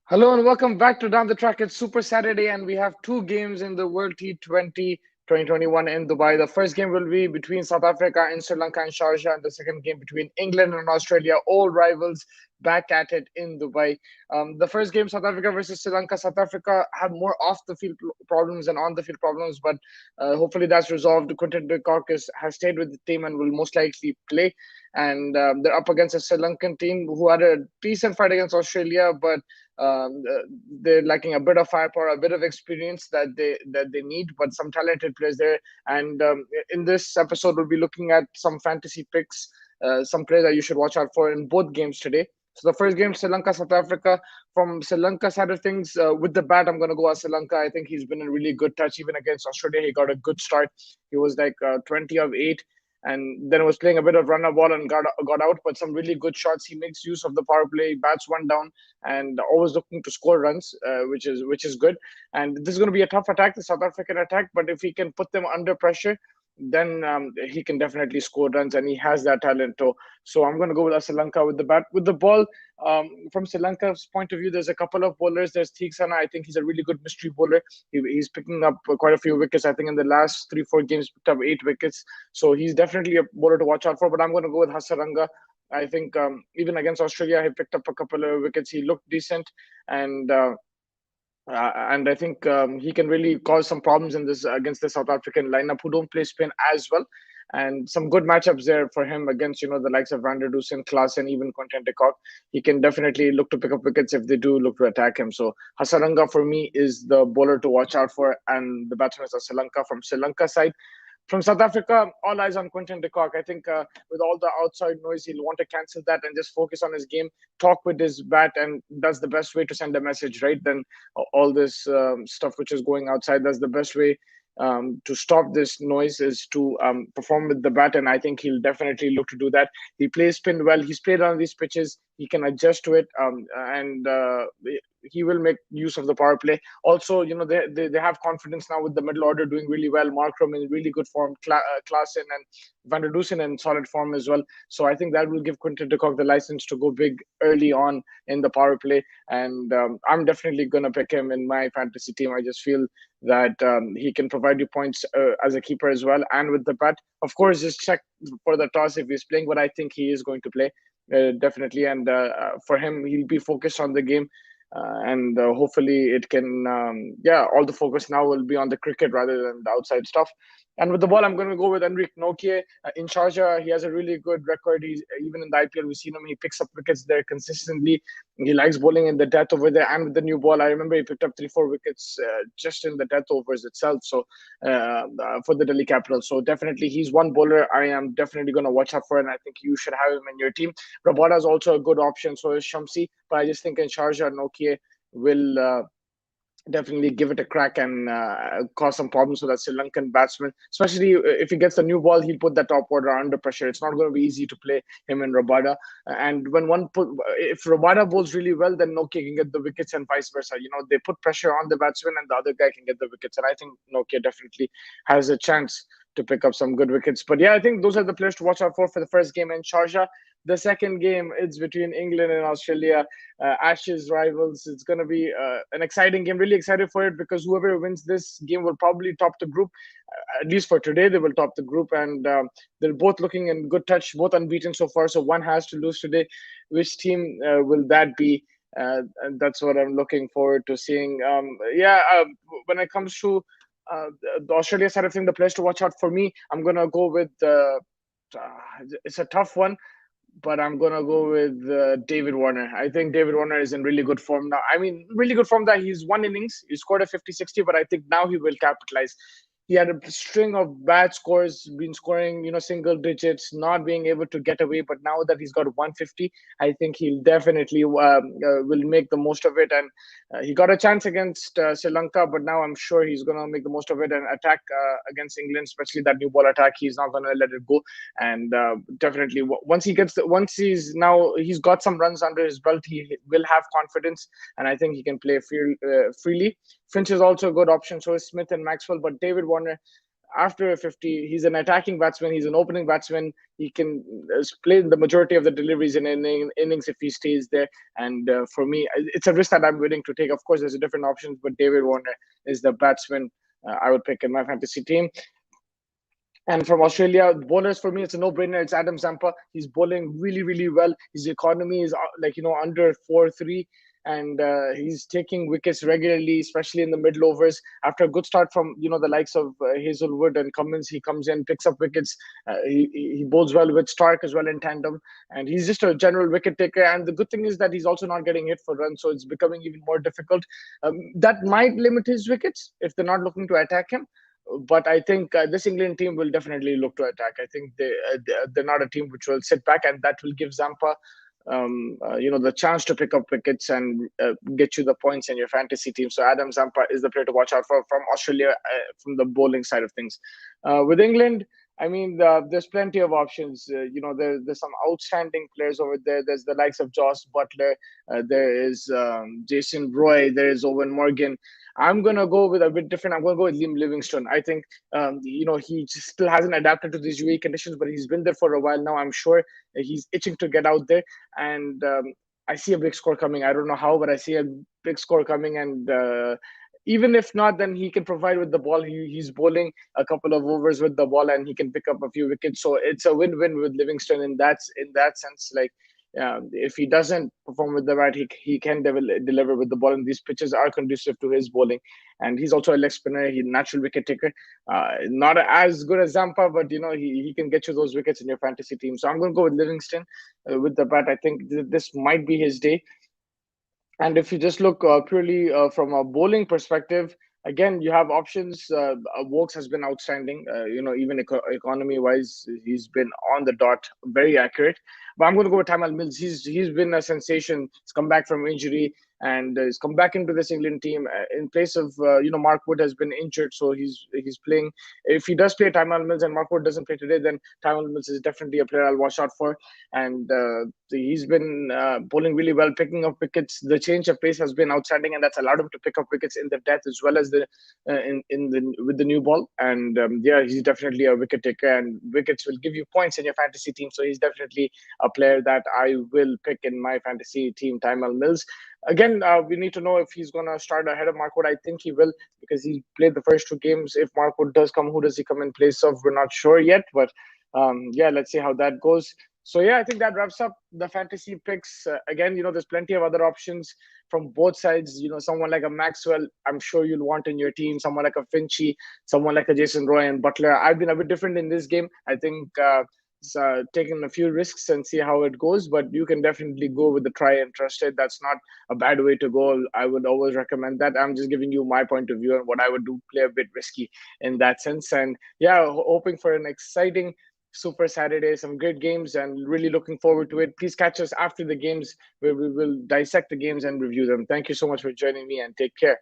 Hello and welcome back to Down the Track. It's Super Saturday, and we have two games in the World T20 2021 in Dubai. The first game will be between South Africa and Sri Lanka and Sharjah, and the second game between England and Australia, all rivals back at it in Dubai. The first game, South Africa versus Sri Lanka. South Africa have more off the field problems and on the field problems, but hopefully that's resolved. Quinton de Kock has stayed with the team and will most likely play. And they're up against a Sri Lankan team who had a decent fight against Australia, but they're lacking a bit of firepower, a bit of experience that they need, but some talented players there. And in this episode, we'll be looking at some fantasy picks, some players that you should watch out for in both games today. So the first game, Sri Lanka, South Africa. From Sri Lanka side of things, with the bat, I'm going to go as Sri Lanka. I think he's been in really good touch, even against Australia. He got a good start. He was like 20 of 8, and then was playing a bit of runner ball and got out, but some really good shots. He makes use of the power play, bats one down, and always looking to score runs, which is good. And this is going to be a tough attack, the South African attack, but if he can put them under pressure, then he can definitely score runs, and he has that talent too. So I'm going to go with Sri Lanka with the bat. With the ball, from Sri Lanka's point of view, there's a couple of bowlers. There's Theeksana. I think he's a really good mystery bowler. He's picking up quite a few wickets. I think in the last 3-4 games, picked up 8 wickets. So he's definitely a bowler to watch out for. But I'm going to go with Hasaranga. I think even against Australia, he picked up a couple of wickets. He looked decent, and and I think he can really cause some problems in this against the South African lineup, who don't play spin as well. And some good matchups there for him against the likes of Van der Dusen, Klaas, and even Quinton de Kock. He can definitely look to pick up wickets if they do look to attack him. So Hasaranga for me is the bowler to watch out for, and the batsman is Sri Lanka. From Sri Lanka side, from South Africa, all eyes on Quinton de Kock. I think with all the outside noise, he'll want to cancel that and just focus on his game, talk with his bat, and that's the best way to send a message, right? Then all this stuff which is going outside, that's the best way to stop this noise is to perform with the bat, and I think he'll definitely look to do that. He plays spin well. He's played on these pitches. He can adjust to it, and he will make use of the power play. Also, they have confidence now with the middle order doing really well. Markram in really good form, Klaassen and Van der Dusen in solid form as well. So I think that will give Quinton de Kock the license to go big early on in the power play, and I'm definitely gonna pick him in my fantasy team. I just feel that he can provide you points as a keeper as well, and with the bat. Of course, just check for the toss if he's playing, but I think he is going to play definitely. And for him, he'll be focused on the game. And hopefully it can, yeah, all the focus now will be on the cricket rather than the outside stuff. And with the ball, I'm going to go with Enrique Nokia in Sharjah. He has a really good record. He's even in the IPL, we've seen him. He picks up wickets there consistently. He likes bowling in the death over there, and with the new ball, I remember he picked up 3-4 wickets just in the death overs itself. So for the Delhi Capitals, so definitely he's one bowler I am definitely going to watch out for, and I think you should have him in your team. Rabada is also a good option. So is Shamsi, but I just think in Sharjah, Nokia will definitely give it a crack and cause some problems for that Sri Lankan batsman. Especially if he gets the new ball, he'll put that top order under pressure. It's not going to be easy to play him in Rabada. And if Rabada bowls really well, then Nokia can get the wickets and vice versa. They put pressure on the batsman and the other guy can get the wickets. And I think Nokia definitely has a chance to pick up some good wickets. But yeah, I think those are the players to watch out for the first game in Sharjah. The second game, it's between England and Australia, Ashes rivals. It's going to be an exciting game. Really excited for it because whoever wins this game will probably top the group. At least for today, they will top the group, and they're both looking in good touch, both unbeaten so far. So one has to lose today. Which team will that be? And that's what I'm looking forward to seeing. When it comes to the Australia side of things, the players to watch out for me, I'm gonna go with. It's a tough one, but I'm gonna go with David Warner. I think David Warner is in really good form now. I mean, really good form that he's one innings, he scored a 50-60, but I think now he will capitalize. He had a string of bad scores, been scoring, single digits, not being able to get away. But now that he's got 150, I think he'll definitely will make the most of it. And he got a chance against Sri Lanka, but now I'm sure he's going to make the most of it and attack against England, especially that new ball attack. He's not going to let it go. And definitely, he's got some runs under his belt, he will have confidence, and I think he can play freely. Finch is also a good option. So is Smith and Maxwell, but David Warner, after a 50, he's an attacking batsman. He's an opening batsman. He can play the majority of the deliveries in innings if he stays there. And for me, it's a risk that I'm willing to take. Of course, there's a different options, but David Warner is the batsman I would pick in my fantasy team. And from Australia, bowlers for me, it's a no-brainer. It's Adam Zampa. He's bowling really, really well. His economy is under 4-3, and he's taking wickets regularly, especially in the middle overs. After a good start from the likes of Hazelwood and Cummins, he comes in, picks up wickets. He bowls well with Stark as well in tandem, and he's just a general wicket taker. And the good thing is that he's also not getting hit for runs, so it's becoming even more difficult. That might limit his wickets if they're not looking to attack him, but I think this England team will definitely look to attack. I think they're not a team which will sit back, and that will give Zampa, the chance to pick up wickets and get you the points in your fantasy team. So Adam Zampa is the player to watch out for from Australia, from the bowling side of things. With England, I mean, there's plenty of options. There's some outstanding players over there. There's the likes of Joss Butler. There is Jason Roy. There is Owen Morgan. I'm gonna go with a bit different. I'm gonna go with Liam Livingstone. I think he still hasn't adapted to these UAE conditions, but he's been there for a while now. I'm sure he's itching to get out there, and I see a big score coming. I don't know how, but I see a big score coming, and even if not, then he can provide with the ball. He's bowling a couple of overs with the ball, and he can pick up a few wickets. So it's a win-win with Livingston in that sense. Like, if he doesn't perform with the bat, he can deliver with the ball, and these pitches are conducive to his bowling. And he's also a leg spinner. He's a natural wicket taker. Not as good as Zampa, but he can get you those wickets in your fantasy team. So I'm going to go with Livingston with the bat. I think this might be his day. And if you just look purely from a bowling perspective, again, you have options. Wokes has been outstanding. Even economy-wise, he's been on the dot, very accurate. But I'm going to go with Tamal Mills. He's been a sensation. He's come back from injury, and he's come back into this England team in place of Mark Wood has been injured, so he's playing. If he does play Tamal Mills and Mark Wood doesn't play today, then Tamal Mills is definitely a player I'll watch out for. And he's been bowling really well, picking up wickets. The change of pace has been outstanding, and that's allowed him to pick up wickets in the death as well as the with the new ball. And he's definitely a wicket taker, and wickets will give you points in your fantasy team. So he's definitely a player that I will pick in my fantasy team, Tamal Mills. Again, we need to know if he's going to start ahead of Mark Wood. I think he will, because he played the first two games. If Mark Wood does come, who does he come in place of? We're not sure yet, but let's see how that goes. So I think that wraps up the fantasy picks. Again, there's plenty of other options from both sides. Someone like a Maxwell, I'm sure you'll want in your team. Someone like a Finchy, someone like a Jason Roy and Butler. I've been a bit different in this game. I think taking a few risks and see how it goes, but you can definitely go with the try and trust it. That's not a bad way to go. I would always recommend that. I'm just giving you my point of view and what I would do, play a bit risky in that sense. And hoping for an exciting Super Saturday, some great games, and really looking forward to it. Please catch us after the games where we will dissect the games and review them. Thank you so much for joining me, and take care.